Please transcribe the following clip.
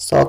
7